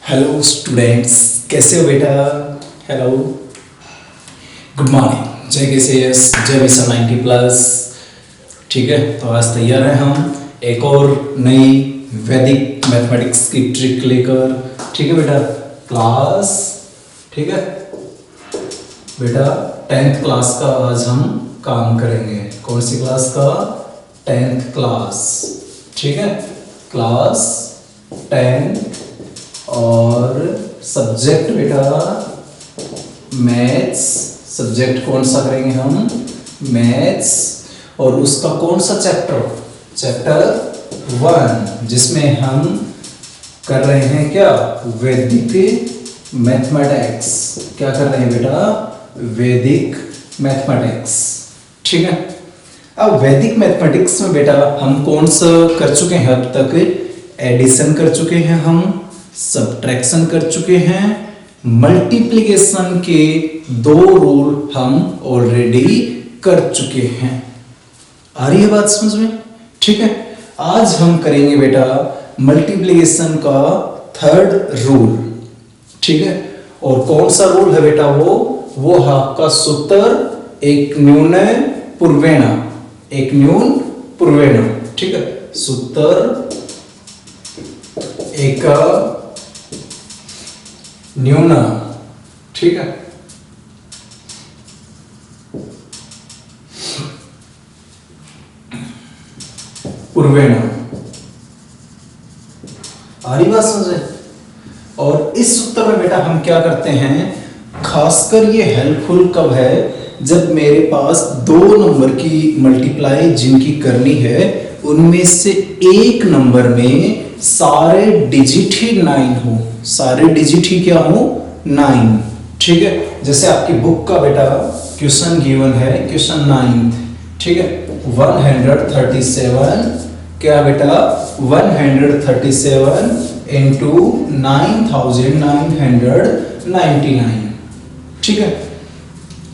Hello students, कैसे हो बेटा? Hello, good morning. जय केसीएस, जय मिशन 90+। ठीक है, तो आज तैयार हैं हम एक और नई वैदिक मैथमेटिक्स की ट्रिक लेकर। ठीक है बेटा, क्लास, ठीक है बेटा, 10th क्लास का आज हम काम करेंगे। कौन सी क्लास का? 10th class. ठीक है, क्लास 10 और सब्जेक्ट बेटा मैथ्स। सब्जेक्ट कौन सा करेंगे हम? मैथ्स। और उसका कौन सा चैप्टर? चैप्टर 1, जिसमें हम कर रहे हैं क्या? वैदिक मैथमेटिक्स। क्या कर रहे हैं बेटा? वैदिक मैथमेटिक्स। ठीक है, अब वैदिक मैथमेटिक्स में बेटा हम कौन सा कर चुके हैं अब तक? एडिशन कर चुके हैं हम, सब्ट्रैक्शन कर चुके हैं, मल्टीप्लिकेशन के 2 रूल हम ऑलरेडी कर चुके हैं। आ रही है बात समझ में? ठीक है, आज हम करेंगे बेटा मल्टीप्लिकेशन का 3rd रूल। ठीक है, और कौन सा रूल है बेटा? वो है आपका सूत्र एक न्यून पूर्वेण। एक न्यून पूर्वेण। ठीक है, सूत्र एक न्यून। ठीक है, पूर्वेण। आ रही बात समझे? और इस सूत्र में बेटा हम क्या करते हैं, खासकर ये हेल्पफुल कब है? जब मेरे पास 2 नंबर की मल्टीप्लाई जिनकी करनी है, उनमें से एक नंबर में सारे डिजिट ही 9 हो। सारे डिजिट ही क्या हो? 9। ठीक है, जैसे आपकी बुक का बेटा क्वेश्चन गिवन है, क्वेश्चन 9। ठीक है, 137 क्या बेटा? 137 इंटू 9999। ठीक है,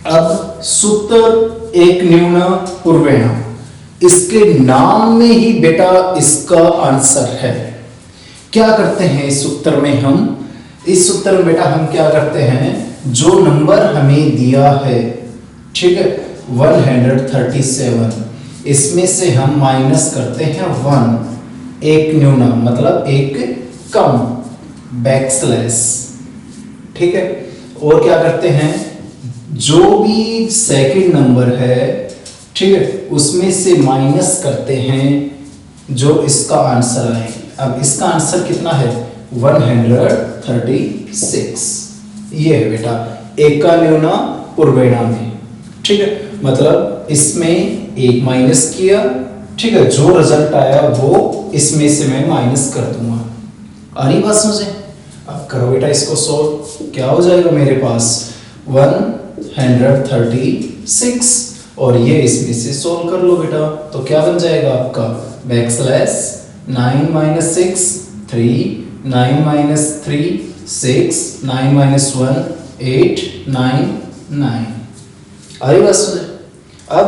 अब सूत्र एक न्यून पूर्वेण, इसके नाम में ही बेटा इसका आंसर है। क्या करते हैं इस सूत्र में हम? इस सूत्र में बेटा हम क्या करते हैं, जो नंबर हमें दिया है, ठीक है 137, इसमें से हम माइनस करते हैं 1, एक न्यून मतलब एक कम, बैकस्लैश। ठीक है, और क्या करते हैं, जो भी सेकंड नंबर है, ठीक है, उसमें से माइनस करते हैं जो इसका आंसर आए। अब इसका आंसर कितना है? 136। ये है बेटा एक का न्यून पूर्वेण में। ठीक है, मतलब इसमें एक माइनस किया, ठीक है, जो रिजल्ट आया वो इसमें से मैं माइनस कर दूंगा। आ रही बात समझे? अब करो बेटा इसको सोल्व। क्या हो जाएगा मेरे पास? 136, और ये इसमें से सोल्व कर लो बेटा, तो क्या बन जाएगा आपका? बैकस्लैश 9 - 6 3, 9 - 3 6, 9 - 1 8, 9 9। अरे बस अब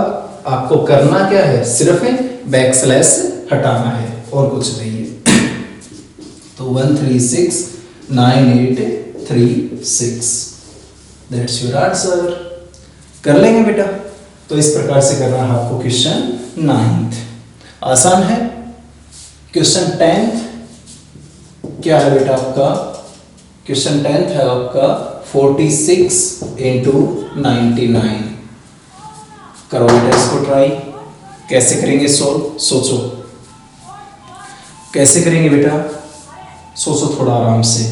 आपको करना क्या है? सिर्फ बैकस्लैश हटाना है और कुछ नहीं है। तो 1369836, दैट्स योर आंसर। कर लेंगे बेटा। तो इस प्रकार से करना है आपको क्वेश्चन 9th। आसान है। क्वेश्चन 10th क्या है बेटा आपका? क्वेश्चन 10th है आपका 46 इंटू 99। करो बेटा इसको ट्राई। कैसे करेंगे सोल्व? सोचो कैसे करेंगे बेटा, सोचो थोड़ा आराम से।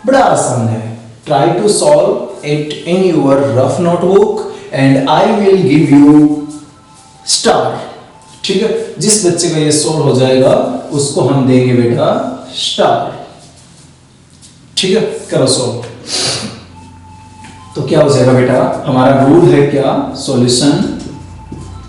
बड़ा आसान है। Try to solve it in your rough notebook and I will give you star. ठीक है, जिस बच्चे का ये सोल्व हो जाएगा उसको हम देंगे बेटा स्टार। ठीक है, करो सोल्व। तो क्या हो जाएगा बेटा? हमारा रूल है क्या? सॉल्यूशन।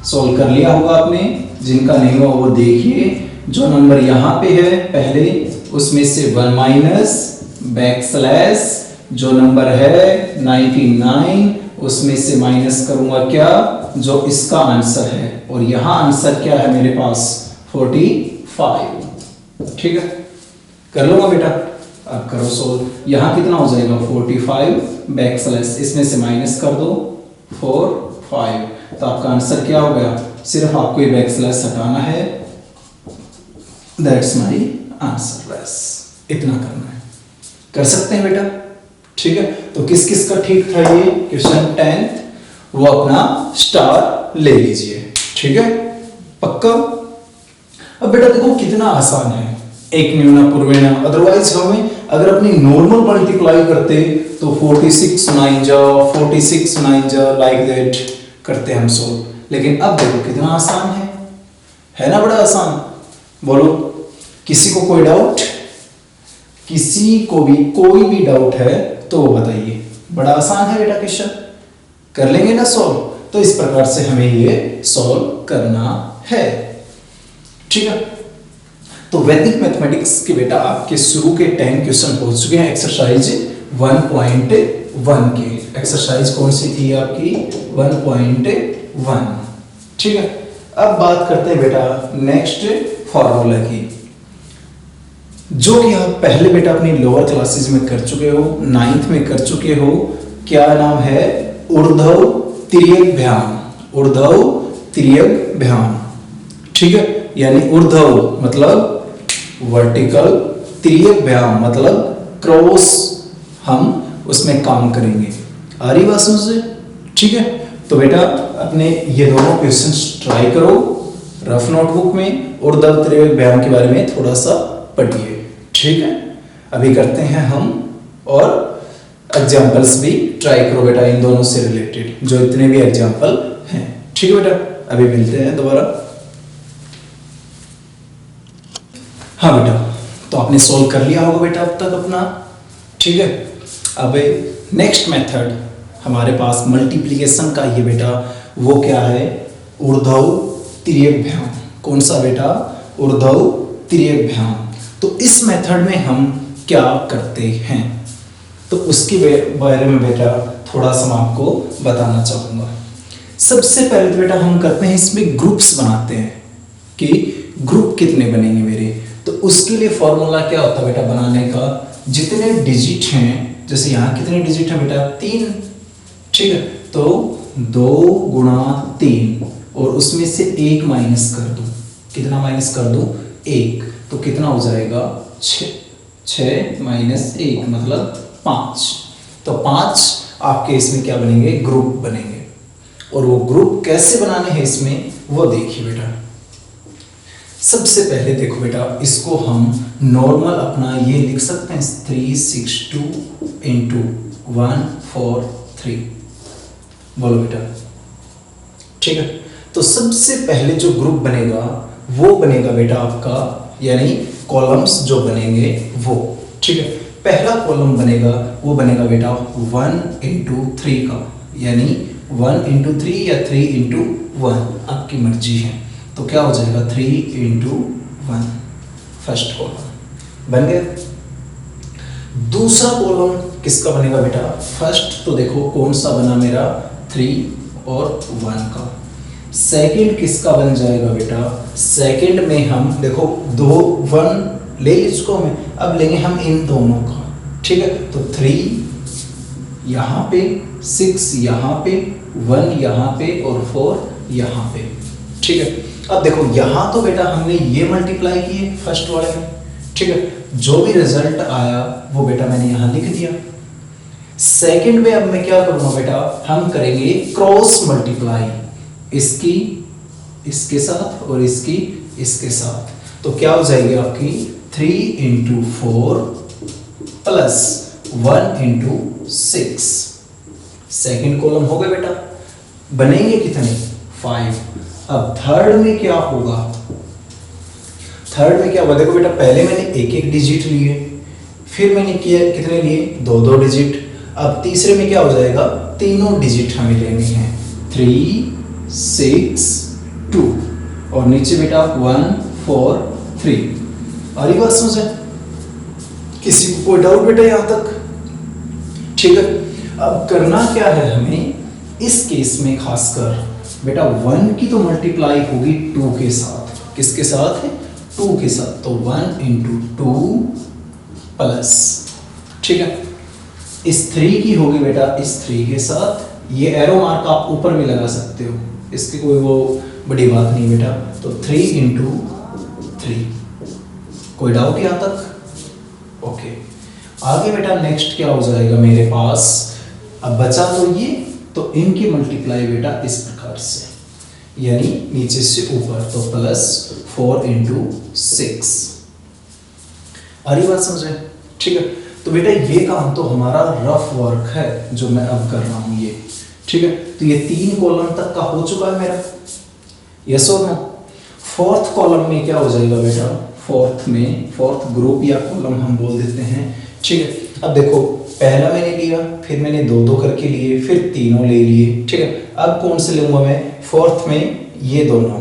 सोल्व कर लिया होगा आपने, जिनका नहीं हुआ वो देखिए। जो नंबर यहां पे है पहले, उसमें से 1 माइनस बैकस्लैश, जो नंबर है 99, उसमें से माइनस करूंगा क्या? जो इसका आंसर है, और यहां आंसर क्या है मेरे पास? 45। ठीक है, कर लूंगा बेटा। अब करो सोल्व। यहाँ कितना हो जाएगा 45 बैकस्लैश इसमें से माइनस कर दो 4 5, तो आपका आंसर क्या हो गया? सिर्फ आपको ये बैकस्लैश हटाना है, दैट्स माय आंसर। बस इतना करना है, कर सकते हैं बेटा, ठीक है। तो किस किस का ठीक था ये क्वेश्चन 10th, वो अपना स्टार ले लीजिए, ठीक है, पक्का। अब बेटा देखो कितना आसान है, एक न्यूना पूर्वेना। अदरवाइज हमें अगर अपनी नॉर्मल मल्टीप्लाई करते तो 46 9 जा 46 9 जा लाइक दैट करते हम सोल्व, लेकिन अब देखो कितना आसान है ना, बड़ा आसान। बोलो किसी को कोई डाउट? किसी को भी कोई भी डाउट है तो बताइए। बड़ा आसान है बेटा क्वेश्चन, कर लेंगे ना सॉल्व। तो इस प्रकार से हमें ये सॉल्व करना है, ठीक है। तो वैदिक मैथमेटिक्स के बेटा आपके शुरू के 10 क्वेश्चन हो चुके हैं एक्सरसाइज 1.1 के। एक्सरसाइज कौन सी थी आपकी? 1.1, ठीक है। अब बात करते हैं बेटा नेक्स्ट फॉर्मूला की, जो कि आप पहले बेटा अपनी लोअर क्लासेस में कर चुके हो, 9th में कर चुके हो। क्या नाम है? ऊर्ध्व तिर्यक भ्याम, ऊर्ध्व तिर्यक भ्याम, ठीक है। यानी ऊर्ध्व मतलब वर्टिकल, तिर्यक भ्याम मतलब क्रॉस, हम उसमें काम करेंगे। आ रही बात समझ से? ठीक है। तो बेटा अपने ये दोनों क्वेश्चंस ट्राई करो रफ नोटबुक में, ऊर्ध्व तिर्यक भ्याम के बारे में थोड़ा सा पढ़िए, ठीक है। अभी करते हैं हम और एग्जाम्पल्स भी ट्राई करो बेटा इन दोनों से रिलेटेड, जो इतने भी एग्जाम्पल हैं, ठीक है बेटा। अभी मिलते हैं दोबारा। हाँ बेटा, तो आपने सोल्व कर लिया होगा बेटा अब तक अपना, ठीक है। अब नेक्स्ट मेथड हमारे पास मल्टीप्लिकेशन का ये बेटा, वो क्या है? ऊर्ध्व तिर्यक भ्याम। कौन सा बेटा? ऊर्ध्व तिर्यक भ्याम। तो इस मेथड में हम क्या करते हैं, तो उसके बारे में बेटा थोड़ा सा मैं आपको बताना चाहूँगा। सबसे पहले तो बेटा हम करते हैं इसमें ग्रुप्स बनाते हैं कि ग्रुप कितने बनेंगे मेरे। तो उसके लिए फॉर्मूला क्या होता है बेटा बनाने का? जितने डिजिट हैं, जैसे यहाँ कितने डिजिट हैं बेटा? 3, ठीक है। तो 2 गुणा 3 और उसमें से 1 माइनस कर दूँ। कितना माइनस कर दूँ? 1। तो कितना हो जाएगा? 6 माइनस 1 मतलब 5। तो 5 आपके इसमें क्या बनेंगे? ग्रुप बनेंगे। और वो ग्रुप कैसे बनाने हैं इसमें, वो देखिए बेटा। सबसे पहले देखो बेटा, इसको हम नॉर्मल अपना ये लिख सकते हैं 362 इंटू 143। बोलो बेटा, ठीक है। तो सबसे पहले जो ग्रुप बनेगा वो बनेगा बेटा आपका, यानी कॉलम्स जो बनेंगे वो, ठीक है। पहला कॉलम बनेगा वो बनेगा बेटा 1 इंटू 3 का, यानी 1 इंटू 3 या 3 इंटू 1, आपकी मर्जी है। तो क्या हो जाएगा? 3 इंटू 1 फर्स्ट कॉलम बन गया। दूसरा कॉलम किसका बनेगा बेटा? फर्स्ट तो देखो कौन सा बना मेरा? 3 और 1 का। सेकंड किसका बन जाएगा बेटा? सेकंड में हम देखो 2 1 ले इसको में, अब लेंगे हम इन दोनों का, ठीक है। तो 3 यहाँ पे, 6 यहाँ पे, 1 यहाँ पे और 4 यहाँ पे, ठीक है। अब देखो यहाँ तो बेटा हमने ये मल्टीप्लाई किए फर्स्ट वाले में, ठीक है। जो भी रिजल्ट आया वो बेटा मैंने यहाँ लिख दिया। सेकंड में अब मैं क्या करूँगा बेटा? हम करेंगे क्रॉस मल्टीप्लाई, इसकी इसके साथ और इसकी इसके साथ। तो क्या हो जाएगी आपकी? 3 into 4 plus 1 into 6। Second column हो गया बेटा। बनेंगे कितने? 5। अब थर्ड में क्या होगा? थर्ड में क्या होगा? देखो बेटा पहले मैंने एक एक डिजिट लिए, फिर मैंने किया कितने लिए? 2 डिजिट। अब तीसरे में क्या हो जाएगा? तीनों डिजिट हमें लेने हैं, 3 6 2 और नीचे बेटा 1 4 3। और ये बात समझे? किसी को कोई डाउट बेटा यहाँ तक? ठीक है। अब करना क्या है हमें इस केस में? खासकर बेटा 1 की तो मल्टीप्लाई होगी 2 के साथ। किसके साथ है? 2 के साथ। तो 1 इंटू 2 प्लस ठीक है। इस 3 की होगी बेटा इस 3 के साथ, ये एरो मार्क आप ऊपर भी लगा सकते हो, इसकी कोई वो बड़ी बात नहीं बेटा। तो 3 इंटू 3, कोई डाउट यहाँ तक? ओके, आगे बेटा नेक्स्ट क्या हो जाएगा मेरे पास, अब बचा तो ये, तो इनकी मल्टीप्लाई बेटा इस प्रकार से, यानी नीचे से ऊपर, तो प्लस 4 इंटू 6। आ रही बात समझ रहे? ठीक है। तो बेटा ये काम तो हमारा रफ वर्क है जो मैं अब कर रहा हूं ये, ठीक है। तो ये 3 कॉलम तक का हो चुका है मेरा, यस और नो। फोर्थ कॉलम में क्या हो जाएगा बेटा, फोर्थ ग्रुप या कॉलम हम बोल देते हैं, ठीक है। अब देखो पहला मैंने लिया, फिर मैंने 2-2 करके लिए, फिर तीनों ले लिए, ठीक है। अब कौन से लूंगा मैं, फोर्थ में ये दोनों,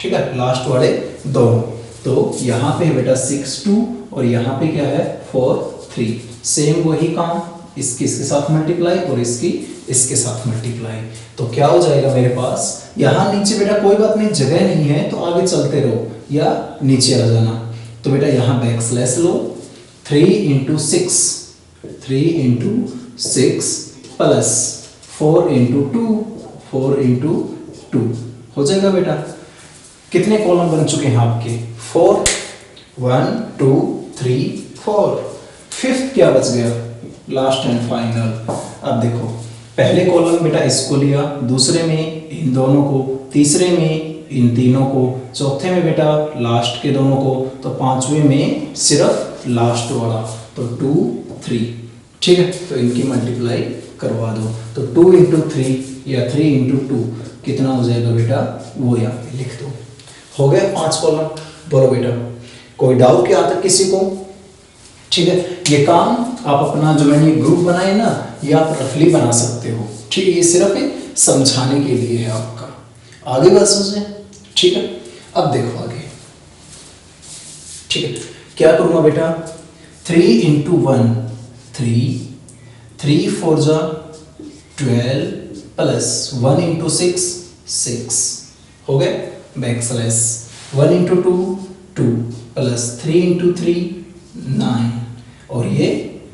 ठीक है, लास्ट वाले दोनों। तो यहाँ पे बेटा 6 2 और यहाँ पे क्या है 4 3, सेम वही काम, इसके साथ मल्टीप्लाई और इसके साथ मल्टीप्लाई। तो क्या हो जाएगा मेरे पास, यहाँ नीचे बेटा कोई बात नहीं, जगह नहीं है तो आगे चलते रहो या नीचे आ जाना। तो बेटा यहाँ बैक स्लैश लो, 3 इंटू 6 प्लस 4 इंटू 2 हो जाएगा बेटा। कितने कॉलम बन चुके हैं आपके, 4, 1 2 3 4। फिफ्थ क्या बच गया, लास्ट एंड फाइनल। अब देखो पहले कॉलम बेटा इसको लिया, दूसरे में इन दोनों को, तीसरे में इन तीनों को, चौथे में बेटा लास्ट के दोनों को, तो पांचवें में सिर्फ लास्ट वाला, तो 2 3, ठीक है। तो इनकी मल्टीप्लाई करवा दो, तो 2 इंटू 3 या 3 इंटू 2 कितना हो जाएगा बेटा, वो यहाँ पे लिख दो। हो गए 5 कॉलम। बोलो बेटा कोई डाउट क्या आता किसी को? ठीक है, ये काम आप अपना जो मैंने ग्रुप बनाए ना, ये आप रफली बना सकते हो, ठीक है। ये सिर्फ समझाने के लिए है आपका, आगे बात समझे, ठीक है। अब देखो आगे, ठीक है, क्या करूंगा बेटा, 3 इंटू 1 3 4 जा 12 प्लस 1 इंटू 6 हो गए, back slash 1 into 2 plus 3 into 3 9, और ये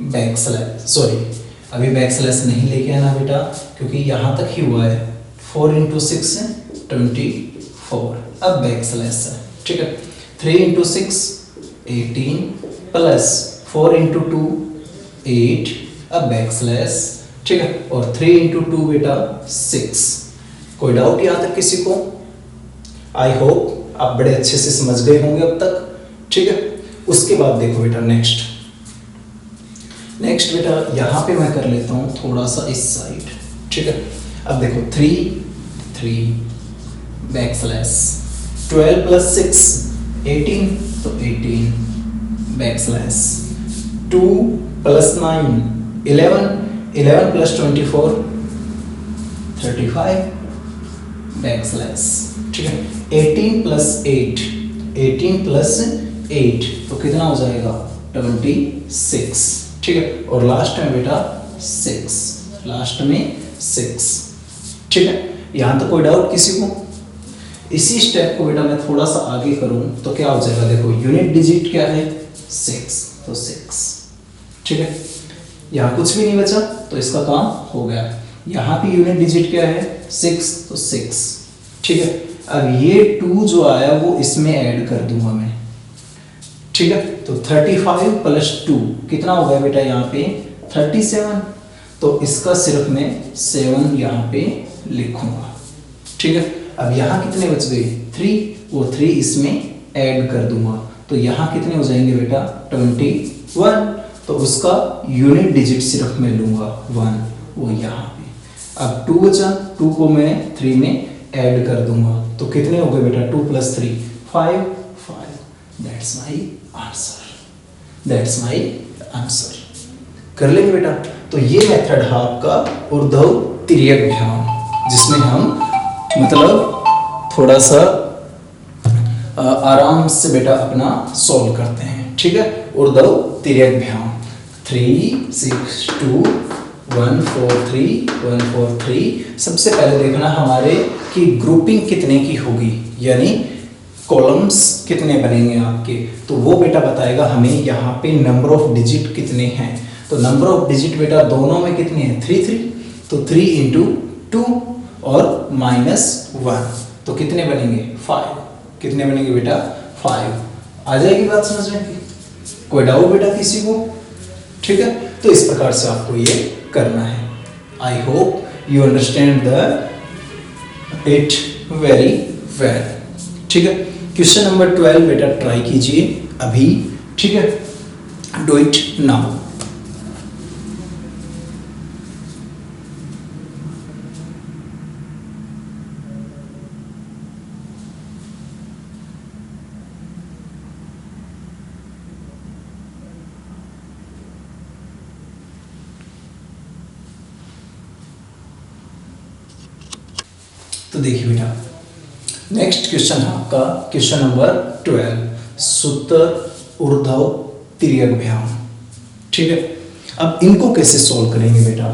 बैक स्लैश, सॉरी अभी बैक स्लैश नहीं लेके आना बेटा, क्योंकि यहाँ तक ही हुआ है। 4 इंटू 6 24, अब बैक स्लैश है, ठीक है। 3 इंटू 6 18 प्लस 4 इंटू 2 8, अब बैक स्लैश, ठीक है। और 3 इंटू 2 बेटा 6। कोई डाउट यहाँ तक किसी को? आई होप आप बड़े अच्छे से समझ गए होंगे अब तक, ठीक है। उसके बाद देखो बेटा नेक्स्ट बेटा यहाँ पे मैं कर लेता हूँ थोड़ा सा इस साइड, ठीक है। अब देखो 3 बैक स्लैश 12 प्लस 6 18, तो 18 back slash 2 plus 9 11 plus 24 35 back slash, ठीक है। 18 प्लस 8 तो कितना हो जाएगा 26, ठीक है। और लास्ट में बेटा 6, ठीक है। यहां तक कोई डाउट किसी को? इसी स्टेप को बेटा मैं थोड़ा सा आगे करूं तो क्या हो जाएगा, देखो यूनिट डिजिट क्या है 6, तो 6, ठीक है। यहां कुछ भी नहीं बचा तो इसका काम हो गया। यहां पे यूनिट डिजिट क्या है 6, तो 6, ठीक है। अब ये 2 जो आया वो इसमें ऐड कर दूंगा मैं, ठीक है। तो 35 प्लस 2 कितना हो गया बेटा यहाँ पे 37, तो इसका सिर्फ मैं 7 यहाँ पे लिखूंगा, ठीक है। अब यहाँ कितने बच गए 3, वो 3 इसमें ऐड कर दूंगा, तो यहाँ कितने हो जाएंगे बेटा 21, तो उसका यूनिट डिजिट सिर्फ मैं लूंगा 1, वो यहाँ पे। अब 2 बचा, 2 को मैं 3 में ऐड कर दूंगा, तो कितने हो गए बेटा 2 प्लस 3 5, दैट्स माई आंसर। कर लेंगे बेटा। तो ये मेथड है आपका ऊर्ध्व तिर्यक भ्याम, जिसमें हम मतलब थोड़ा सा आराम से बेटा अपना सॉल्व करते हैं, ठीक है। ऊर्ध्व तिर्यक भ्याम 3 6 2 1 4 3 1 4 3। सबसे पहले देखना हमारे कि ग्रुपिंग कितने की होगी, यानी कॉलम्स कितने बनेंगे आपके, तो वो बेटा बताएगा हमें यहाँ पे नंबर ऑफ डिजिट कितने हैं। तो नंबर ऑफ डिजिट बेटा दोनों में कितनी है 3 3, तो 3 इंटू 2 और -1, तो कितने बनेंगे 5, कितने बनेंगे बेटा 5। आ जाएगी बात समझ में? कोई डाउट बेटा किसी को? ठीक है, तो इस प्रकार से आपको ये करना है। I hope you understand the it very well. ठीक है, क्वेश्चन नंबर 12 बेटा ट्राई कीजिए अभी। ठीक है, डू इट नाउ। तो देखिए बेटा, नेक्स्ट क्वेश्चन है आपका क्वेश्चन नंबर 12, सूत्र ऊर्ध्व तिर्यक। ठीक है, अब इनको कैसे सॉल्व करेंगे बेटा?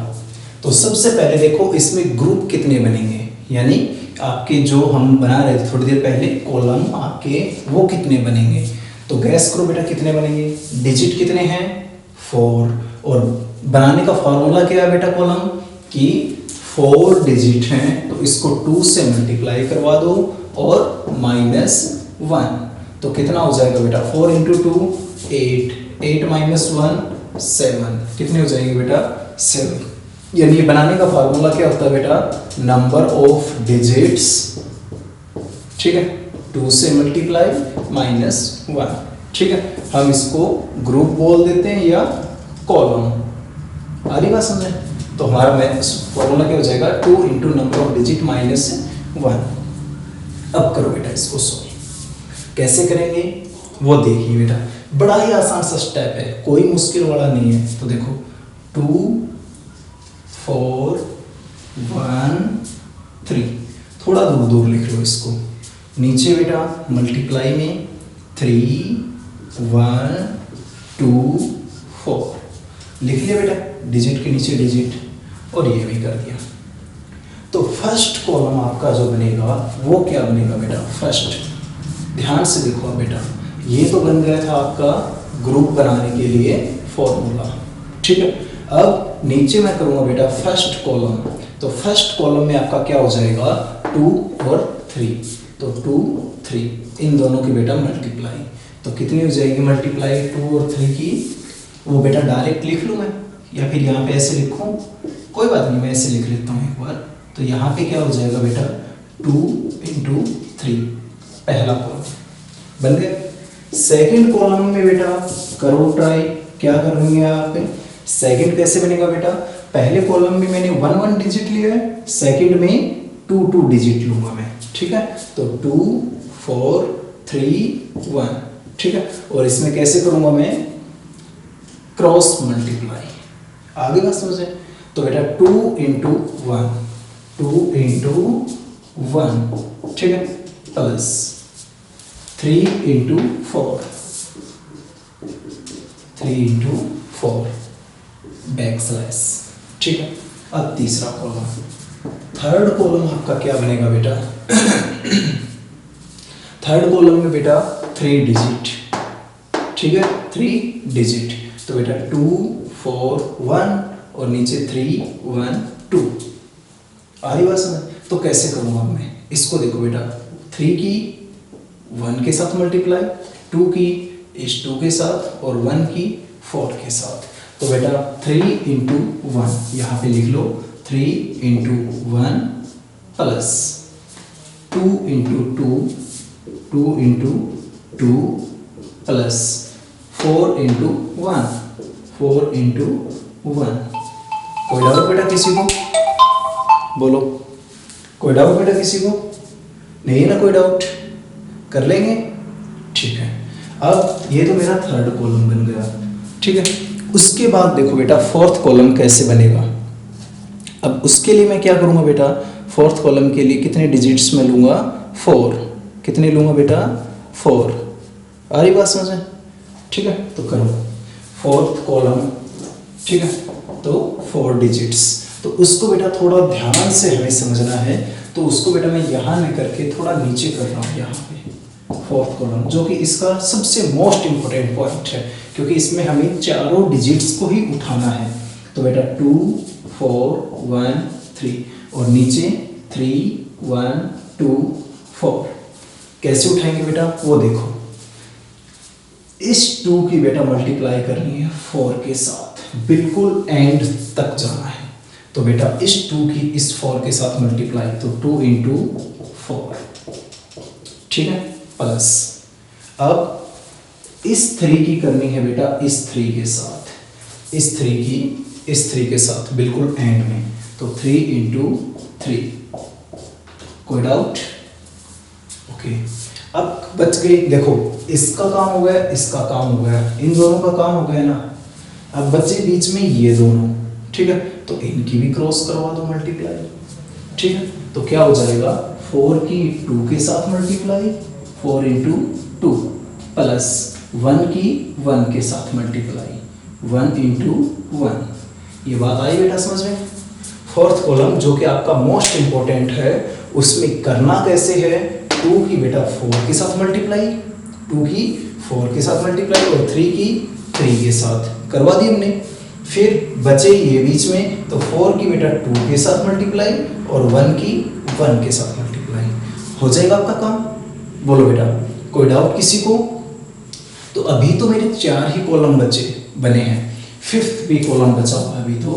तो सबसे पहले देखो इसमें ग्रुप कितने बनेंगे, यानी आपके जो हम बना रहे थे थोड़ी देर पहले कॉलम आपके, वो कितने बनेंगे। तो गैस करो बेटा कितने बनेंगे, डिजिट कितने हैं 4, और बनाने का फॉर्मूला क्या है बेटा कॉलम की 4 डिजिट हैं, तो इसको 2 से मल्टीप्लाई करवा दो और -1, तो कितना हो जाएगा बेटा 4 इंटू 2 8, 8 -1 7, कितने हो जाएंगे बेटा 7। यानी बनाने का फार्मूला क्या होता है बेटा, नंबर ऑफ डिजिट्स, ठीक है, 2 से मल्टीप्लाई -1। ठीक है, हम इसको ग्रुप बोल देते हैं या कॉलम। आ रही बात समझे? तो हमारा फॉर्मूला क्या हो जाएगा 2 इंटू नंबर ऑफ डिजिट -1। अब करो बेटा इसको सॉल्व। कैसे करेंगे वो देखिए बेटा, बड़ा ही आसान सा स्टेप है, कोई मुश्किल वाला नहीं है। तो देखो 2 4 1 3, थोड़ा दूर दूर लिख लो इसको। नीचे बेटा मल्टीप्लाई में 3 1 2 4 लिख लिया बेटा, डिजिट के नीचे डिजिट, और ये भी कर दिया। तो फर्स्ट कॉलम आपका जो बनेगा वो क्या बनेगा बेटा, फर्स्ट ध्यान से देखो बेटा, ये तो बन गया था आपका ग्रुप बनाने के लिए फॉर्मूला। ठीक है, अब नीचे मैं करूंगा बेटा फर्स्ट कॉलम, तो फर्स्ट कॉलम में आपका क्या हो जाएगा 2 और 3, तो 2 3 इन दोनों की बेटा मल्टीप्लाई, तो कितनी हो जाएगी मल्टीप्लाई 2 और 3 की, वो बेटा डायरेक्ट लिख लूँ मैं या फिर यहाँ पे ऐसे लिखूँ, कोई बात नहीं, मैं ऐसे लिख लेता हूँ एक बार। तो यहाँ पे क्या हो जाएगा बेटा 2 इंटू 3, पहला कॉलम बन गया। सेकंड कॉलम में बेटा करो ट्राई, क्या करेंगे यहाँ पे, सेकंड कैसे बनेगा बेटा, पहले कॉलम में मैंने 1 1 डिजिट लिया है, सेकंड में 2 2 डिजिट लूंगा मैं। ठीक है, तो 2 4 3 1, ठीक है, और इसमें कैसे करूंगा मैं क्रॉस मल्टीप्लाई। आगे बात समझे? तो बेटा 2 इंटू 1, 2 इंटू 1, ठीक है, plus 3 into 4, 3 into 4 back slash. ठीक है, अब तीसरा कॉलम, थर्ड कॉलम आपका क्या बनेगा बेटा थर्ड कॉलम में बेटा 3 डिजिट, ठीक है, 3 डिजिट, तो बेटा 2 4 1 और नीचे 3 1 2। आ रही बात समझ? तो कैसे करूँगा मैं इसको, देखो बेटा 3 की 1 के साथ मल्टीप्लाई, 2 की इस 2 के साथ और 1 की 4 के साथ, तो बेटा 3 इंटू 1 यहाँ पे लिख लो, 3 into 1 plus 2 into 2, 2 into 2 plus 4 into 1, 4 into 1। कोई डाउट बेटा किसी को? बोलो, कोई डाउट बेटा किसी को? नहीं ना कोई डाउट? कर लेंगे, ठीक है। अब ये तो मेरा थर्ड कॉलम बन गया, ठीक है। उसके बाद देखो बेटा फोर्थ कॉलम कैसे बनेगा। अब उसके लिए मैं क्या करूँगा बेटा, फोर्थ कॉलम के लिए कितने डिजिट्स में लूँगा, 4। कितने लूँगा बेटा, 4। आ रही बात समझ? ठीक है, तो करो फोर्थ कॉलम, ठीक है, तो 4 डिजिट्स। तो उसको बेटा थोड़ा ध्यान से हमें समझना है, तो उसको बेटा मैं यहाँ में करके थोड़ा नीचे कर रहा हूँ यहाँ पे, फोर्थ कॉलम, जो कि इसका सबसे मोस्ट इंपॉर्टेंट पॉइंट है, क्योंकि इसमें हमें चारों डिजिट्स को ही उठाना है। तो बेटा 2 4 1 3 और नीचे 3 1 2 4। कैसे उठाएंगे बेटा वो देखो, इस 2 की बेटा मल्टीप्लाई करनी है 4 के साथ, बिल्कुल एंड तक जाना है। तो बेटा इस 2 की इस 4 के साथ मल्टीप्लाई, तो 2 इंटू 4, ठीक है, प्लस अब इस 3 की करनी है बेटा इस 3 के साथ, इस 3 की इस 3 के साथ बिल्कुल एंड में, तो 3 इंटू 3। कोई डाउट? ओके, अब बच गई, देखो इसका काम हो गया, इसका काम हो गया, इन दोनों का काम हो गया ना। अब बचे बीच में ये दोनों, ठीक है, तो इनकी भी क्रॉस करवा दो मल्टीप्लाई, ठीक है। तो क्या हो जाएगा 4 की 2 के साथ मल्टीप्लाई, 4 इंटू 2 प्लस 1 की 1 के साथ मल्टीप्लाई, 1 इंटू 1। ये बात आई बेटा समझ में? फोर्थ कॉलम जो कि आपका मोस्ट इंपॉर्टेंट है, उसमें करना कैसे है, 2 की बेटा 4 के साथ मल्टीप्लाई, 2 की 4 के साथ मल्टीप्लाई और 3 की 3 के साथ करवा दी हमने। फिर बचे ये बीच में, तो 4 की बेटा 2 के साथ मल्टीप्लाई और 1 की 1 के साथ मल्टीप्लाई, हो जाएगा आपका काम। बोलो बेटा, कोई डाउट किसी को? तो अभी तो मेरे 4 ही कॉलम बने हैं, फिफ्थ भी कॉलम बचा हुआ है, अभी तो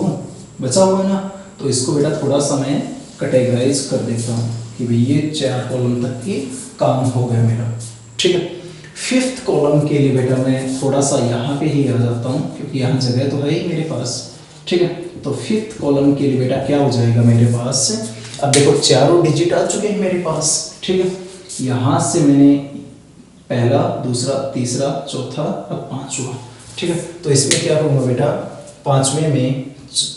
बचा हुआ है ना। तो इसको बेटा थोड़ा सा मैं कैटेगराइज कर देता हूँ कि भाई ये 4 कॉलम तक की काम हो गया मेरा, ठीक है। फिफ्थ कॉलम के लिए बेटा मैं थोड़ा सा यहाँ पे ही आ जाता हूँ, क्योंकि यहाँ जगह तो है ही मेरे पास, ठीक है। तो फिफ्थ कॉलम के लिए बेटा क्या हो जाएगा मेरे पास, अब देखो चारों डिजिट आ चुके हैं मेरे पास, ठीक है। यहाँ से मैंने पहला, दूसरा, तीसरा, चौथा, अब पांचवा, ठीक है। तो इसमें क्या करूँगा बेटा, पांचवें में,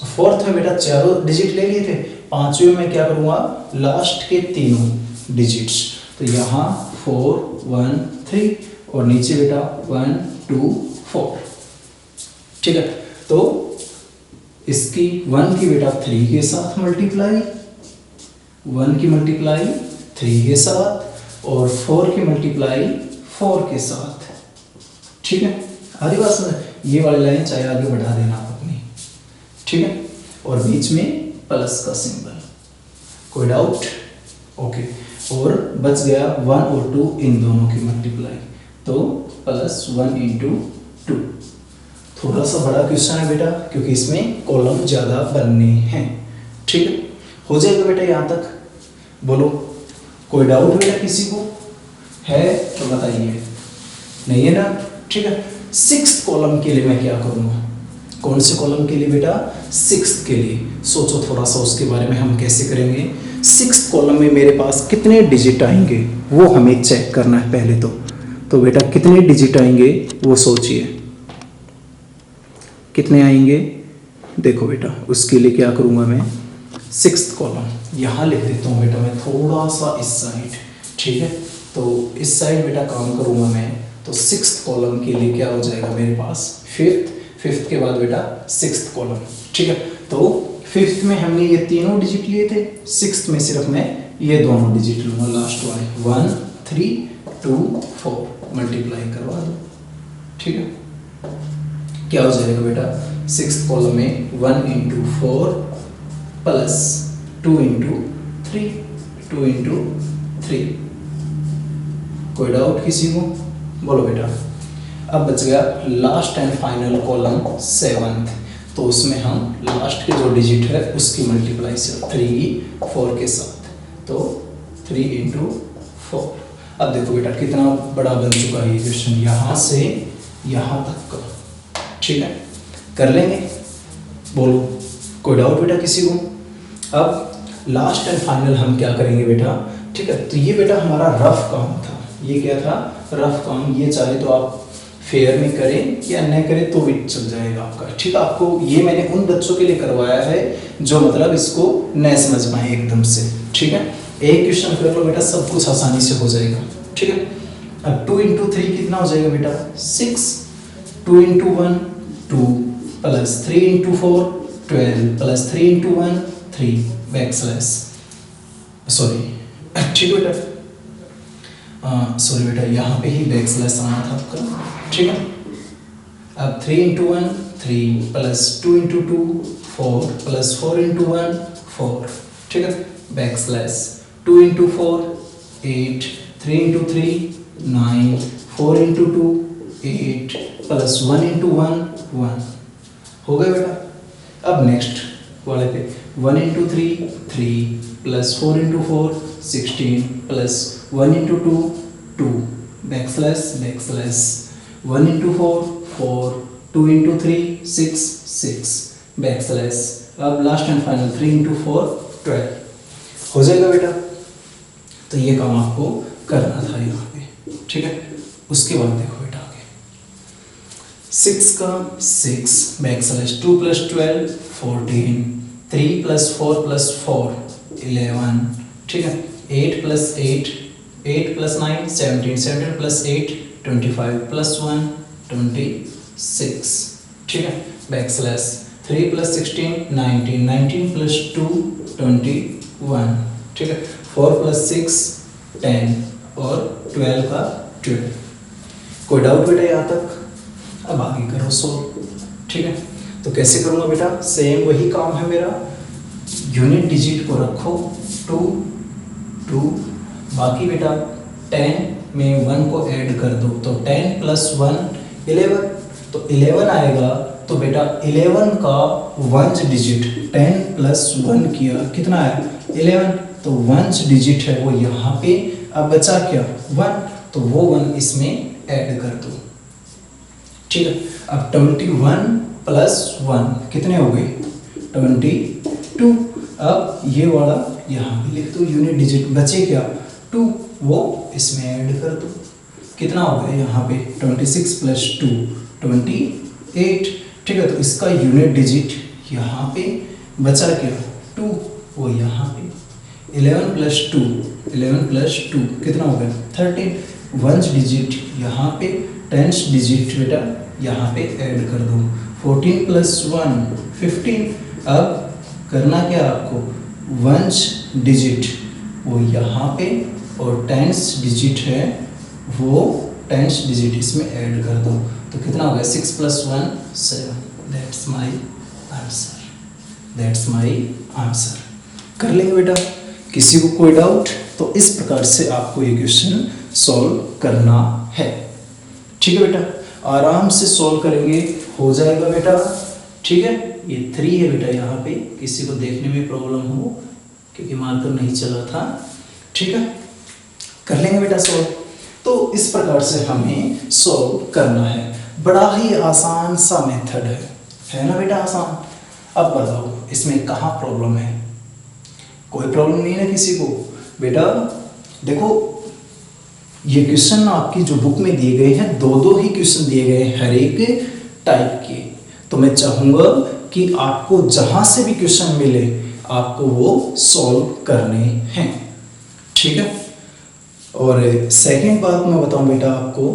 फोर्थ में बेटा चारों डिजिट ले लिए थे, पांचवें में क्या करूँगा, लास्ट के तीनों डिजिट्स, तो यहाँ 4 1 3 और नीचे बेटा 1 2 4, ठीक है। तो इसकी 1 की बेटा 3 के साथ मल्टीप्लाई, 1 की मल्टीप्लाई 3 के साथ और 4 की मल्टीप्लाई 4 के साथ, ठीक है। आधी बात समझ, ये वाली लाइन चाहे आगे बढ़ा देना आप अपनी, ठीक है। और बीच में प्लस का सिंबल, कोई डाउट? ओके, और बच गया 1 और 2 इन दोनों की मल्टीप्लाई, तो प्लस 1 इंटू 2। थोड़ा सा बड़ा क्वेश्चन है बेटा, क्योंकि इसमें कॉलम ज़्यादा बनने हैं, ठीक है। हो जाएगा बेटा यहाँ तक? बोलो, कोई डाउट बेटा किसी को है तो बताइए, नहीं है ना, ठीक है। सिक्स्थ कॉलम के लिए मैं क्या करूँगा, कौन से कॉलम के लिए बेटा, सिक्स्थ के लिए। सोचो थोड़ा सा उसके बारे में, हम कैसे करेंगे। सिक्स्थ कॉलम में मेरे पास कितने डिजिट आएंगे वो हमें चेक करना है पहले तो बेटा कितने डिजिट आएंगे वो सोचिए, कितने आएंगे। देखो बेटा उसके लिए क्या करूँगा मैं, सिक्स्थ कॉलम यहाँ लिख देता हूँ बेटा मैं थोड़ा सा इस साइड, ठीक है। तो इस साइड बेटा काम करूँगा मैं, तो सिक्स्थ कॉलम के लिए क्या हो जाएगा मेरे पास, फिफ्थ के बाद बेटा सिक्स्थ कॉलम, ठीक है। तो फिफ्थ में हमने ये तीनों डिजिट लिए थे, सिक्स्थ में सिर्फ मैं ये दोनों डिजिट लूँगा लास्ट वाले, 1 3 2 4 मल्टीप्लाई करवा दो, ठीक है। क्या हो जाएगा बेटा, सिक्स्थ कॉलम में 1 इंटू 4 प्लस 2 इंटू 3, 2 इंटू 3। कोई डाउट किसी को? बोलो बेटा। अब बच गया last and final column seventh, तो उसमें हम लास्ट के जो डिजिट है उसकी मल्टीप्लाई से 3 4 के साथ, तो 3 इंटू 4। अब देखो बेटा कितना बड़ा बन चुका है ये क्वेश्चन, यहाँ से यहाँ तक का, ठीक है। कर लेंगे? बोलो, कोई डाउट बेटा किसी को? अब लास्ट एंड फाइनल हम क्या करेंगे बेटा, ठीक है। तो ये बेटा हमारा रफ काम था, ये क्या था, रफ काम। ये चाहे तो आप फेयर में करें या न करें तो भी चल जाएगा आपका, ठीक है। आपको ये मैंने उन बच्चों के लिए करवाया है जो मतलब इसको न समझ पाए एकदम से, ठीक है। एक क्वेश्चन कर लो बेटा, सब कुछ आसानी से हो जाएगा, ठीक है। अब 2 इंटू 3 कितना हो जाएगा बेटा, 6, 2 into 1 2 plus 3 into 4 12 plus 3 into 1 3 back slash, sorry, ठीक है बेटा। सॉरी बेटा, यहाँ पे ही बैक स्लैश आना था आपका, ठीक है। अब 3 into 1 3 plus 2 into 2 4 plus 4 into 1 4, ठीक है। Back slash 2 into 4 8 3 into 3 9 4 into 2 8 plus 1 into 1 1 हो गया बेटा। अब नेक्स्ट वाले पे 1 into 3 3 plus 4 into 4 16 plus 1 into 2 2 back slash 1 into 4 4 2 into 3 6 6 back slash. अब लास्ट एंड फाइनल 3 इंटू 4 12 हो जाएगा बेटा। तो ये काम आपको करना था यहाँ पे, ठीक है। उसके बाद देखो बेटा आगे 6 का 6 back slash 2 plus 12 14 3 plus 4 plus 4 11, ठीक है। 8 प्लस 8 8 प्लस 9 17 17 प्लस 8 25 प्लस 1 26, ठीक है। बैक स्लैश 3 प्लस 16 19 19 प्लस 2 21, ठीक है। 4 प्लस 6 10 और 12 का 12। कोई डाउट बेटा यहाँ तक? अब आगे करो सोल्व, ठीक है। तो कैसे करूँगा बेटा? सेम वही काम है मेरा, यूनिट डिजिट को रखो 2 2, बाकी बेटा 10 में 1 को ऐड कर दो तो 10 प्लस 1 11, तो 11 आएगा। तो बेटा 11 का 1 डिजिट 10 प्लस 1 किया कितना है 11, तो 1 डिजिट है वो यहाँ पे। अब बचा क्या 1, तो वो 1 इसमें ऐड कर दो, ठीक है। अब 21 प्लस 1 कितने हो गए 22। अब ये वाला यहाँ पे लिख दो, यूनिट डिजिट बचे क्या 2, वो इसमें ऐड कर दो, कितना हो गया यहाँ पे 26 प्लस 2 28, ठीक है। तो इसका यूनिट डिजिट यहाँ पे बचा क्या 2, वो यहाँ पे 11 प्लस 2 कितना हो गया 13, 1 डिजिट यहाँ पे 10 डिजिट बेटा यहाँ पे ऐड कर दो 14 प्लस 1 15। अब करना क्या आपको 1 डिजिट वो यहाँ पे और 10 डिजिट है वो 10 डिजिट इसमें ऐड कर दो, तो कितना हो गया 6 प्लस 1 7। That's my answer. कर लेंगे बेटा। किसी को कोई डाउट? तो इस प्रकार से आपको ये क्वेश्चन सॉल्व करना है, ठीक है बेटा। आराम से सॉल्व करेंगे, हो जाएगा बेटा, ठीक है। ये 3 है बेटा यहाँ पे, किसी को देखने में प्रॉब्लम हो क्योंकि मार्कर नहीं चला था, ठीक है। कर लेंगे बेटा सॉल्व। तो इस प्रकार से हमें सॉल्व करना है, बड़ा ही आसान सा मेथड है ना बेटा, आसान। अब बताओ इसमें कहाँ प्रॉब्लम है? कोई प्रॉब्लम नहीं है किसी को? बेटा देखो ये क्वेश्चन आपकी जो बुक में दिए गए हैं, 2-2 ही क्वेश्चन दिए गए हैं हर एक टाइप के। तो मैं चाहूँगा कि आपको जहाँ से भी क्वेश्चन मिले आपको वो सॉल्व करने हैं, ठीक है। और सेकंड बात मैं बताऊं बेटा आपको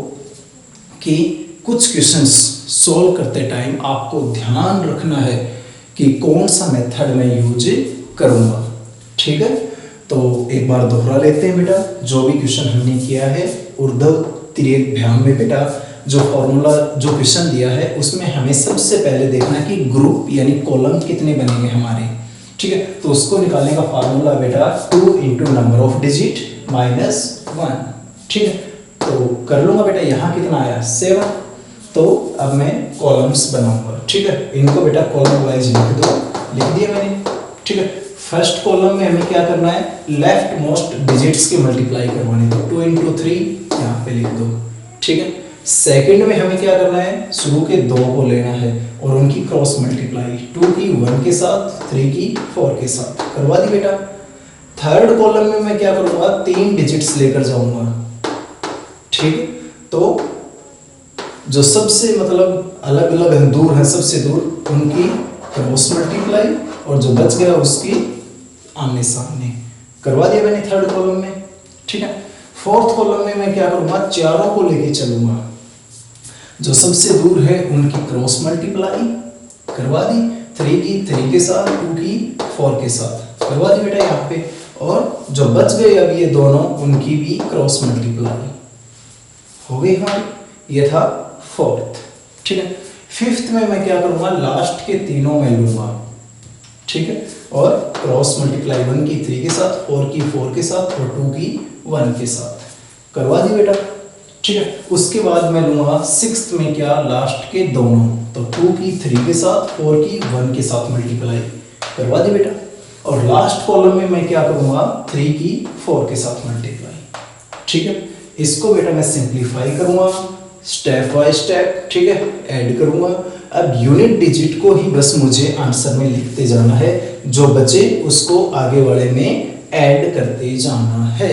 कि कुछ क्वेश्चंस सॉल्व करते टाइम आपको ध्यान रखना है कि कौन सा मेथड मैं यूज करूँगा, ठीक है। तो एक बार दोहरा लेते हैं बेटा, जो भी क्वेश्चन हमने किया है ऊर्ध्व तिर्यक भ्याम में बेटा जो फॉर्मूला जो क्वेश्चन दिया है उसमें हमें सबसे पहले देखना है कि ग्रुप यानी कॉलम कितने बनेंगे हमारे, ठीक है। तो उसको निकालने का फार्मूला बेटा 2 into number of digit minus 1, ठीक है। तो कर लूँगा बेटा, यहाँ कितना आया 7। तो अब मैं कॉलम्स बनाऊंगा, ठीक है। इनको बेटा कॉलम वाइज लिख दो, लिख दिया मैंने, ठीक है। फर्स्ट कॉलम में हमें क्या करना है, लेफ्ट मोस्ट डिजिट्स के मल्टीप्लाई करवाने, तो 2 इंटू 3 यहाँ पे लिख दो, ठीक है। सेकंड में हमें क्या करना है, शुरू के 2 को लेना है और उनकी क्रॉस मल्टीप्लाई, 2 की 1 के साथ 3 की 4 के साथ करवा दी बेटा। थर्ड कॉलम में मैं क्या करूँगा, 3 डिजिट्स लेकर जाऊँगा, ठीक। तो जो सबसे मतलब अलग अलग हैं, दूर है, सबसे दूर उनकी क्रॉस मल्टीप्लाई और जो बच गया उसकी आमने सामने करवा दिया मैंने थर्ड कॉलम में, ठीक है। फोर्थ कॉलम में मैं क्या करूँगा, चारों को लेके चलूँगा, जो सबसे दूर है उनकी क्रॉस मल्टीप्लाई करवा दी, 3 की 3 के साथ, 2 की 4 के साथ करवा दी बेटा यहाँ पे। और जो बच गए अब ये दोनों, उनकी भी क्रॉस मल्टीप्लाई हो गई हमारी। ये था फोर्थ, ठीक है। फिफ्थ में मैं क्या करूंगा, लास्ट के तीनों में लूंगा, ठीक है, और क्रॉस मल्टीप्लाई 1 की 3 के साथ, 4 की 4 के साथ और 2 की 1 के साथ करवा दी बेटा, ठीक है। उसके बाद मैं लूंगा सिक्स्थ में क्या, लास्ट के दोनों, तो 2 की 3 के साथ, 4 की 1 के साथ मल्टीप्लाई करवा दी बेटा। और लास्ट कॉलम में मैं क्या करूंगा, 3 की 4 के साथ मल्टीप्लाई, ठीक है। इसको बेटा मैं सिंप्लीफाई करूंगा स्टेप बाय स्टेप, ठीक है, ऐड करूंगा। अब यूनिट डिजिट को ही बस मुझे आंसर में लिखते जाना है, जो बचे उसको आगे वाले में ऐड करते जाना है।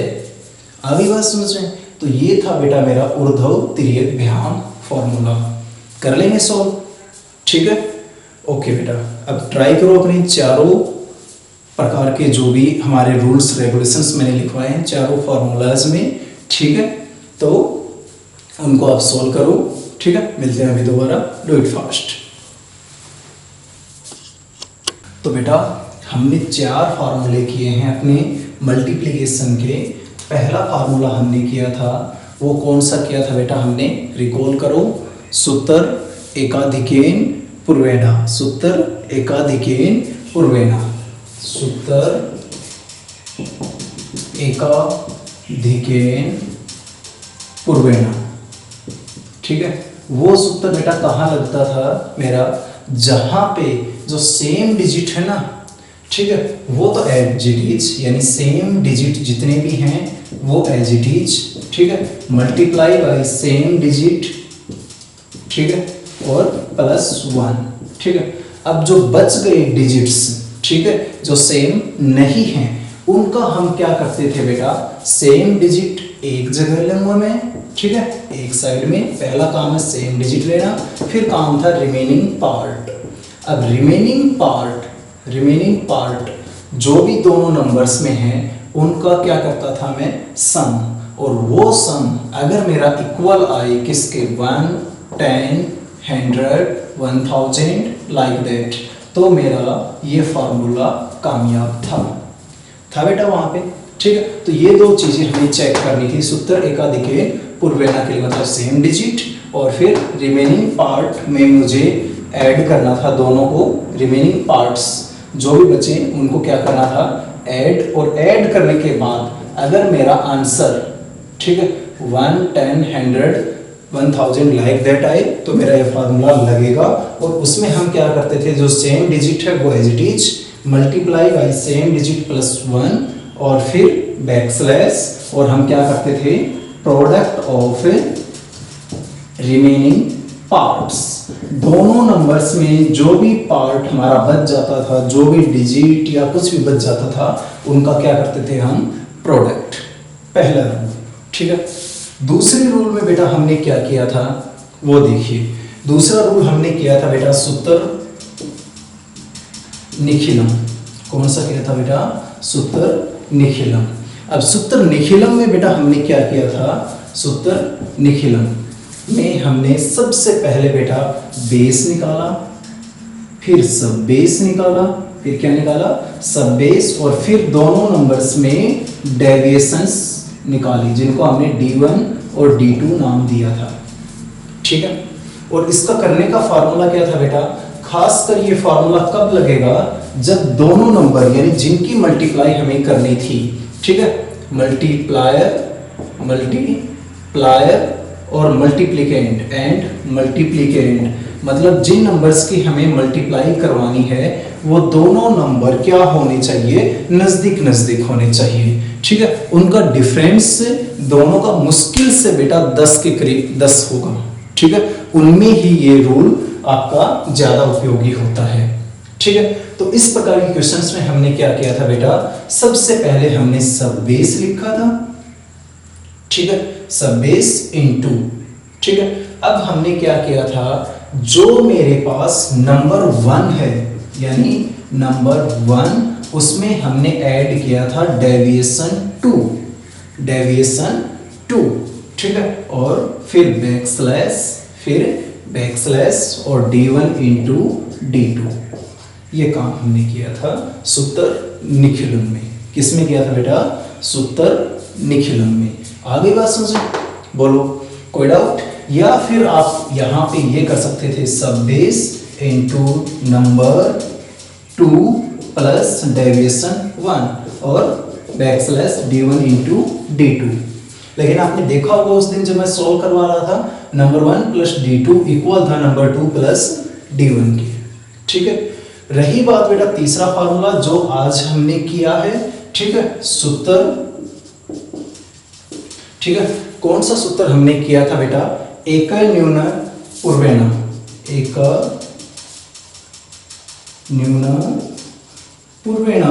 आगे बात समझ रहे हैं? तो ये था बेटा मेरा ऊर्ध्व तिर्यक विहाम फॉर्मूला। कर लेंगे सॉल्व, ठीक है। ओके बेटा, अब ट्राई करो अपने चारों प्रकार के जो भी हमारे रूल्स रेगुलेशंस मैंने लिखवाए हैं चारों फॉर्मूलाज में, ठीक है, तो उनको आप सॉल्व करो, ठीक है। मिलते हैं अभी दोबारा, डू इट फास्ट। तो बेटा हमने 4 फार्मूले किए हैं अपने मल्टीप्लिकेशन के। पहला फार्मूला हमने किया था, वो कौन सा किया था बेटा, हमने रिकॉल करो, सूत्र एकाधिकेन पूर्वेना, सूत्र एकाधिकेन पूर्वेना, सूत्र एकाधिकेन पूर्वेना, ठीक है। वो सूत्र बेटा कहाँ लगता था मेरा, जहां पे जो सेम डिजिट है ना, ठीक है, वो तो एज इट इज, यानी सेम डिजिट जितने भी हैं वो एज इट इज, ठीक है, मल्टीप्लाई बाय सेम डिजिट, ठीक है, और +1, ठीक है। अब जो बच गए डिजिट्स, ठीक है, जो सेम नहीं हैं, उनका हम क्या करते थे बेटा, सेम डिजिट एक जगह लूंगा मैं, ठीक है, एक साइड में। पहला काम है सेम डिजिट लेना, फिर काम था रिमेनिंग पार्ट। अब रिमेनिंग पार्ट जो भी दोनों नंबर्स में है उनका क्या करता था मैं, सम। और वो सम अगर मेरा इक्वल आए किसके, 1, 10, 100, 1000 लाइक दैट, तो मेरा ये फार्मूला कामयाब था बेटा वहां पे, ठीक है। तो ये दो चीजें हमें चेक करनी थी, सूत्र एकाधिकेन पूर्वेना के लिए मतलब सेम डिजिट, और फिर रिमेनिंग पार्ट में मुझे ऐड करना था दोनों को, रिमेनिंग पार्ट्स जो भी बचे उनको क्या करना था, ऐड। और ऐड करने के बाद अगर मेरा आंसर, ठीक है, 1, 10, 100, 1000 लाइक दैट आए, तो मेरा ये फार्मूला लगेगा। और उसमें हम क्या करते थे, जो सेम डिजिट है वो as it is, multiply by same digit +1, और फिर बैकस्लैश, और हम क्या करते थे, प्रोडक्ट ऑफ रिमेनिंग पार्ट्स। दोनों नंबर्स में जो भी पार्ट हमारा बच जाता था, जो भी डिजिट या कुछ भी बच जाता था, उनका क्या करते थे हम, प्रोडक्ट। पहला रूल, ठीक है। दूसरे रूल में बेटा हमने क्या किया था वो देखिए। दूसरा रूल हमने किया था बेटा सूत्र निखिलम। कौन सा किया था बेटा, सूत्र निखिलम। अब सूत्र निखिलम में बेटा हमने क्या किया था, सूत्र निखिलम में हमने सबसे पहले बेटा बेस निकाला, फिर सब बेस निकाला, फिर क्या निकाला, सब बेस, और फिर दोनों नंबर्स में डेविएशंस निकाली, जिनको हमने D1 और D2 नाम दिया था, ठीक है। और इसका करने का फार्मूला क्या था बेटा, खासकर ये फार्मूला कब लगेगा, जब दोनों नंबर यानी जिनकी मल्टीप्लाई हमें करनी थी, ठीक है, मल्टीप्लायर और मल्टीप्लिकेंट एंड मल्टीप्लिकेंट, मतलब जिन नंबर्स की हमें मल्टीप्लाई करवानी है वो दोनों नंबर क्या होने चाहिए, नजदीक नजदीक होने चाहिए, ठीक है। उनका डिफरेंस दोनों का मुश्किल से बेटा 10 के करीब 10 होगा, ठीक है। उनमें ही ये रूल आपका ज्यादा उपयोगी होता है, ठीक है। तो इस प्रकार के क्वेश्चंस में हमने क्या किया था बेटा, सबसे पहले हमने सब बेस लिखा था, ठीक है, सब बेस इनटू, ठीक है। अब हमने क्या किया था, जो मेरे पास नंबर 1 है यानी नंबर 1, उसमें हमने ऐड किया था डेविएशन 2, ठीक है, और फिर बैकस्लैश और D1 इंटू D2, ये काम हमने किया था सूत्र निखिलम में। किसमें किया था बेटा? सूत्र निखिलम में। आगे बात समझो, बोलो कोई डाउट? या फिर आप यहाँ पे ये कर सकते थे, सब base into number 2 plus deviation 1 और बैकस्लैश d1 इंटू d2। लेकिन आपने देखा होगा उस दिन जब मैं सॉल्व करवा रहा था, नंबर 1 प्लस d2 इक्वल था नंबर 2 प्लस d1 के। ठीक है, रही बात बेटा तीसरा फार्मूला जो आज हमने किया है। ठीक है, सूत्र, ठीक है, कौन सा सूत्र हमने किया था बेटा? एक न्यून पूर्वेण, एक न्यून पूर्वेण।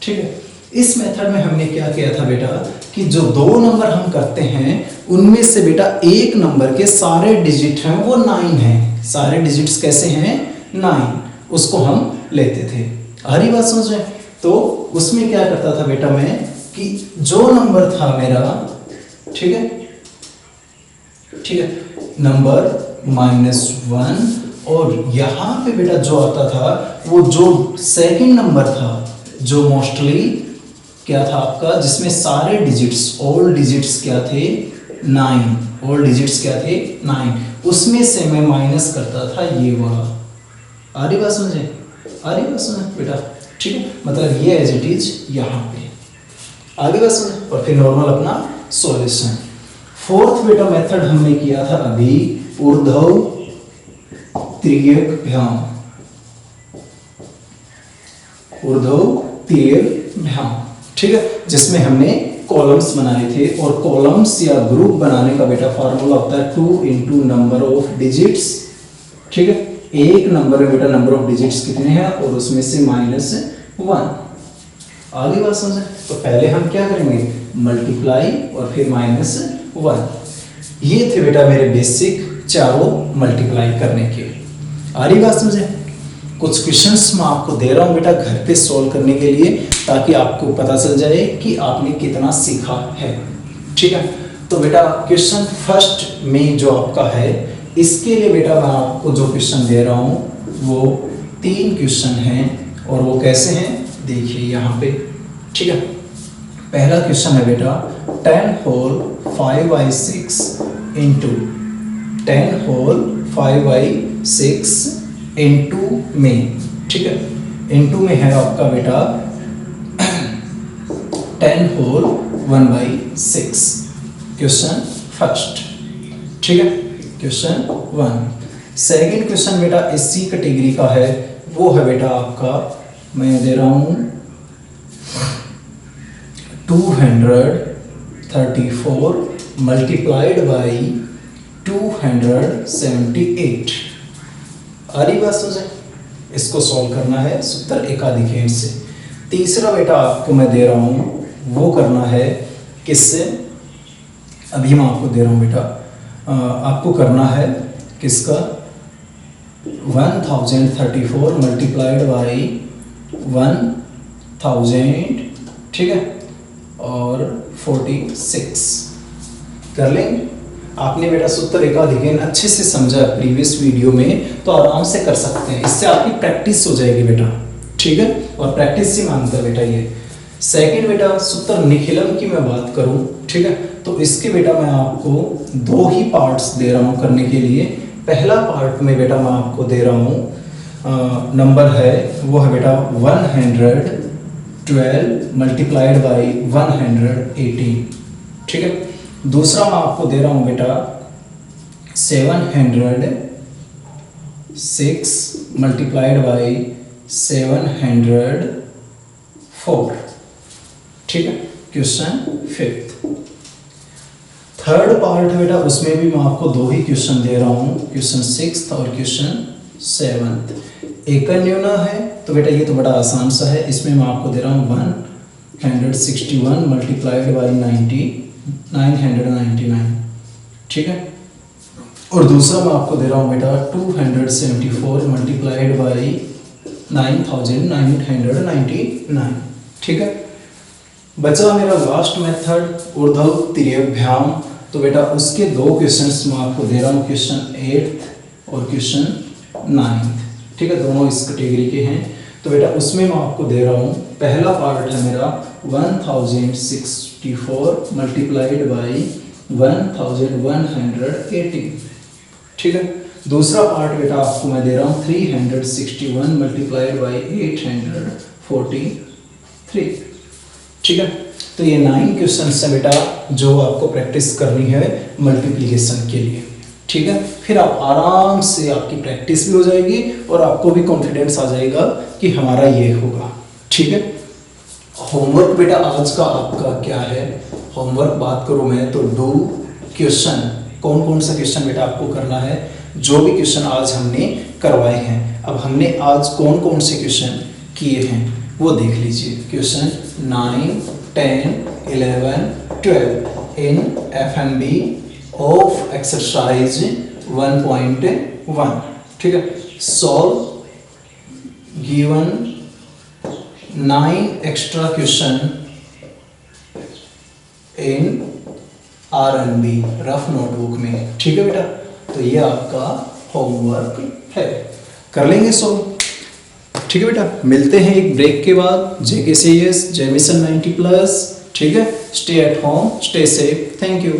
ठीक है, इस मेथड में हमने क्या किया था बेटा कि जो दो नंबर हम करते हैं उनमें से बेटा एक नंबर के सारे डिजिट हैं वो 9 हैं। सारे डिजिट्स कैसे हैं? 9। उसको हम लेते थे। आ रही बात समझ में? तो उसमें क्या करता था बेटा मैं कि जो नंबर था मेरा, ठीक है, ठीक है, नंबर -1, और यहां पे बेटा जो आता था वो जो सेकंड नंबर था जो मोस्टली क्या था आपका, जिसमें सारे डिजिट्स ऑल डिजिट्स क्या थे? 9। ऑल डिजिट्स क्या थे? 9। उसमें से मैं माइनस करता था ये वाला। आ रही बात समझे? आ रही बात समझे बेटा? ठीक है, मतलब ये एज इट इज यहाँ पे। आगे बात समझे, और फिर नॉर्मल अपना सॉल्यूशन। फोर्थ बेटा मेथड हमने किया था अभी ऊर्ध्व तिर्यकभ्याम, ऊर्ध्व तिर्यकभ्याम। ठीक है, जिसमें हमने कॉलम्स बनाए थे, और कॉलम्स या ग्रुप बनाने का बेटा फार्मूला होता है 2 इंटू नंबर ऑफ डिजिट्स। ठीक है, एक नंबर में बेटा नंबर ऑफ डिजिट्स कितने हैं और उसमें से -1। आगे बात समझे? तो पहले हम क्या करेंगे? मल्टीप्लाई और फिर -1। ये थे बेटा मेरे बेसिक चारों मल्टीप्लाई करने के। आ रही बात समझे? कुछ क्वेश्चंस मैं आपको दे रहा हूं बेटा घर पे सॉल्व करने के लिए, ताकि आपको पता चल जाए कि आपने कितना सीखा है। ठीक है, तो बेटा क्वेश्चन फर्स्ट में जो आपका है, इसके लिए बेटा मैं आपको जो क्वेश्चन दे रहा हूं वो 3 क्वेश्चन हैं, और वो कैसे हैं देखिए यहाँ पे। ठीक है, पहला क्वेश्चन है बेटा 10 होल 5/6 इंटू 10 होल 5/6 इंटू में। ठीक है, इंटू में है आपका बेटा 10 होल 1/6। Question first. ठीक है, क्वेश्चन 1। सेकंड क्वेश्चन बेटा इसी कैटेगरी का है, वो है बेटा आपका, मैं दे रहा हूं 234 मल्टीप्लाइड बाई 278। आ रही बात समझे? इसको सॉल्व करना है सूत्र एकाधिक से। तीसरा बेटा आपको मैं दे रहा हूं, वो करना है किससे? अभी मैं आपको दे रहा हूं बेटा, आपको करना है किसका? 1034 मल्टीप्लाइड बाई 1000, ठीक है, और 46 कर लेंगे। आपने बेटा सूत्र एकाधिक अच्छे से समझा प्रीवियस वीडियो में, तो आराम से कर सकते हैं। इससे आपकी प्रैक्टिस हो जाएगी बेटा। ठीक है, और प्रैक्टिस ही मांगता है बेटा ये। सेकंड बेटा सूत्र निखिलम की मैं बात करूं, ठीक है, तो इसके बेटा मैं आपको 2 ही पार्ट्स दे रहा हूं करने के लिए। पहला पार्ट में बेटा मैं आपको दे रहा हूं, नंबर है वो है बेटा 112 मल्टीप्लाइड बाई 118। ठीक है, दूसरा मैं आपको दे रहा हूं बेटा 706 मल्टीप्लाइड बाई 704। ठीक है, क्वेश्चन 5th। थर्ड पार्ट बेटा उसमें भी मैं आपको 2 ही क्वेश्चन दे रहा हूं, क्वेश्चन 6th और क्वेश्चन 7th। एक न्यून है तो बेटा ये तो बड़ा आसान सा है, इसमें मैं आपको दे रहा हूं 161 मल्टीप्लाइड बाई 999। ठीक है, और दूसरा मैं आपको दे रहा हूं बेटा 274 मल्टीप्लाइड बाई 9999। ठीक है, बचा मेरा लास्ट मेथड ऊर्ध्व तिर्यकभ्याम। तो बेटा उसके 2 क्वेश्चंस मैं आपको दे रहा हूँ, क्वेश्चन 8th और क्वेश्चन 9th। ठीक है, दोनों इस कैटेगरी के हैं। तो बेटा उसमें मैं आपको दे रहा हूँ, पहला पार्ट है मेरा 1064 मल्टीप्लाइड बाई 1180, ठीक है। दूसरा पार्ट बेटा आपको मैं दे रहा हूँ 361 मल्टीप्लाइड बाई 843, ठीक है। तो ये 9 क्वेश्चन है बेटा जो आपको प्रैक्टिस करनी है मल्टीप्लिकेशन के लिए, ठीक है। फिर आप आराम से आपकी प्रैक्टिस भी हो जाएगी और आपको भी कॉन्फिडेंस आ जाएगा कि हमारा ये होगा, ठीक है। होमवर्क बेटा आज का आपका क्या है, होमवर्क बात करूं मैं तो डू क्वेश्चन, कौन कौन सा क्वेश्चन बेटा आपको करना है, जो भी क्वेश्चन आज हमने करवाए हैं। अब हमने आज कौन कौन से क्वेश्चन किए हैं वो देख लीजिए। Question 9, 10, 11, 12 in FMB of exercise 1.1, ठीक है। Solve given 9 extra question in RNB rough notebook में, ठीक है बेटा। तो ये आपका होमवर्क है, कर लेंगे सॉल्व, ठीक है बेटा। मिलते हैं एक ब्रेक के बाद। JKCS जय मिशन 90+, ठीक है। Stay at home, stay safe, thank you.